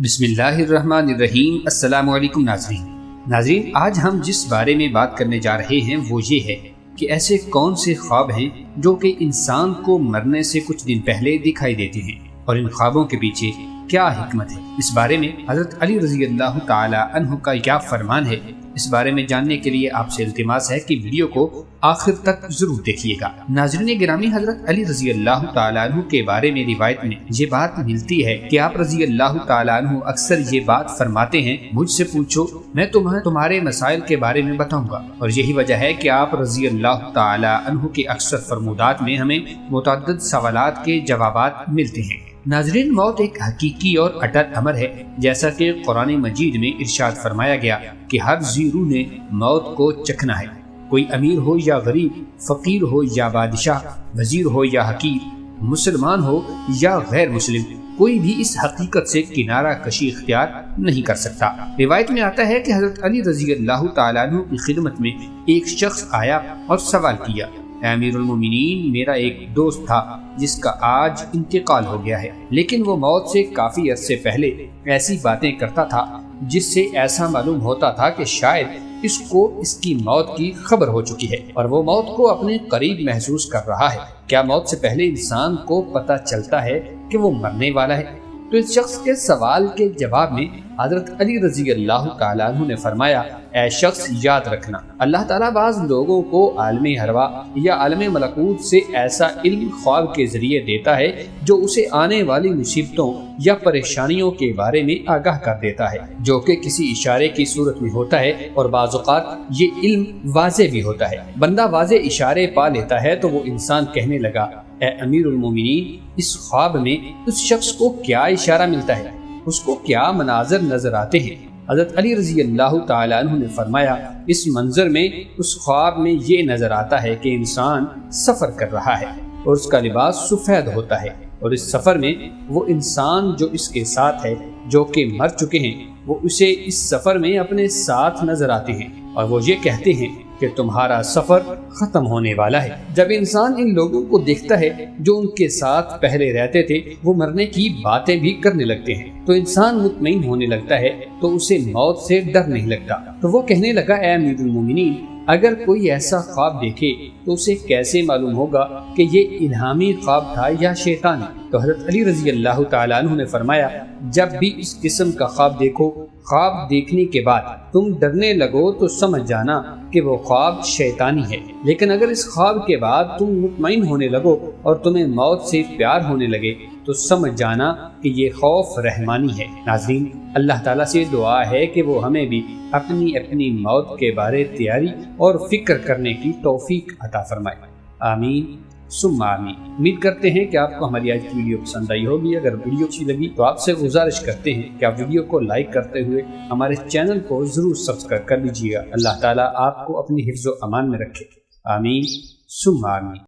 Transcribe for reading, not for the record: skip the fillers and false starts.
बिस्मिल्लाहिर्रहमानिर्रहीम। अस्सलाम वालेकुम नाज़रीन, आज हम जिस बारे में बात करने जा रहे हैं वो ये है कि ऐसे कौन से ख्वाब हैं जो कि इंसान को मरने से कुछ दिन पहले दिखाई देते हैं और इन ख्वाबों के पीछे क्या हिकमत है। इस बारे में हज़रत अली रज़ी अल्लाह ताला अन्हु का क्या फरमान है, इस बारे में जानने के लिए आपसे इल्तिमास है कि वीडियो को आखिर तक जरूर देखिएगा। नाज़रीन गिरामी, हज़रत अली रज़ी अल्लाह ताला अन्हु के बारे में रिवायत में ये बात मिलती है कि आप रज़ी अल्लाह ताला अन्हु अक्सर ये बात फरमाते हैं, मुझसे पूछो मैं तुम्हारे मसाइल के बारे में बताऊंगा। और यही वजह है कि आप रज़ी अल्लाह ताला अन्हु के अक्सर फरमूदात में हमें मुतअद्दिद सवालात के जवाबात मिलते हैं। नाज़रीन, मौत एक हकीकी और अटल अमर है, जैसा कि कुरान मजीद में इरशाद फरमाया गया कि हर ज़ीरू ने मौत को चखना है। कोई अमीर हो या गरीब, फकीर हो या बादशाह, वजीर हो या हकीर, मुसलमान हो या गैर मुस्लिम, कोई भी इस हकीकत से किनारा कशी इख्तियार नहीं कर सकता। रिवायत में आता है कि हज़रत अली रज़ी अल्लाह ताला अन्हु की खिदमत में एक शख्स आया और सवाल किया, अमीरुल मोमिनीन, मेरा एक दोस्त था जिसका आज इंतकाल हो गया है, लेकिन वो मौत से काफी अरसे पहले ऐसी बातें करता था जिससे ऐसा मालूम होता था कि शायद इसको इसकी मौत की खबर हो चुकी है और वो मौत को अपने करीब महसूस कर रहा है। क्या मौत से पहले इंसान को पता चलता है कि वो मरने वाला है? तो इस शख्स के सवाल के जवाब में हज़रत अली रज़ी अल्लाह ताला अन्हु ने फरमाया, ऐ शख्स, याद रखना, अल्लाह ताला बाज़ लोगों को आलमे हरवा या आलमे मलकूत से ऐसा इल्म ख्वाब के जरिए देता है जो उसे आने वाली मुसीबतों या परेशानियों के बारे में आगाह कर देता है, जो कि किसी इशारे की सूरत में होता है और बाज़ औक़ात ये इल्म वाज़े भी होता है। बंदा वाज़े इशारे पा लेता है तो वो इंसान कहने लगा, ए अमीरुल मोमिनीन, इस ख्वाब में उस शख्स को क्या इशारा मिलता है, उसको क्या मनाजर नजर आते हैं? हज़रत अली रज़ी अल्लाह ताला अन्हु ने फरमाया, इस मंजर में उस ख्वाब में ये नजर आता है कि इंसान सफर कर रहा है और उसका लिबास सफेद होता है और इस सफर में वो इंसान जो इसके साथ है, जो कि मर चुके हैं, वो उसे इस सफर में अपने साथ नजर आते हैं और वो ये कहते हैं कि तुम्हारा सफर खत्म होने वाला है। जब इंसान इन लोगों को देखता है जो उनके साथ पहले रहते थे, वो मरने की बातें भी करने लगते हैं, तो इंसान मुतमईन होने लगता है, तो उसे मौत से डर नहीं लगता। तो वो कहने लगा, ऐ अमीरुल मोमिनीन, अगर कोई ऐसा ख्वाब देखे तो उसे कैसे मालूम होगा कि ये इल्हामी ख्वाब था या शैतानी? तो हज़रत अली रज़ी अल्लाह ताला अन्हु ने फरमाया, जब भी इस किस्म का ख्वाब देखो, ख्वाब देखने के बाद तुम डरने लगो तो समझ जाना कि वो ख्वाब शैतानी है, लेकिन अगर इस ख्वाब के बाद तुम मुतमईन होने लगो और तुम्हें मौत से प्यार होने लगे तो समझ जाना कि ये खौफ रहमानी है। नाज़रीन, अल्लाह ताला से दुआ है कि वो हमें भी अपनी अपनी मौत के बारे तैयारी और फिक्र करने की तौफीक अता फरमाए। आमीन सुम्मा आमीन। उम्मीद करते हैं कि आपको हमारी आज की वीडियो पसंद आई होगी। अगर वीडियो अच्छी लगी तो आपसे गुजारिश करते हैं कि आप वीडियो को लाइक करते हुए हमारे चैनल को जरूर सब्सक्राइब कर लीजिएगा। अल्लाह ताला आपको अपनी हिफ्ज़ व अमान में रखे। आमीन सुम्मा आमीन।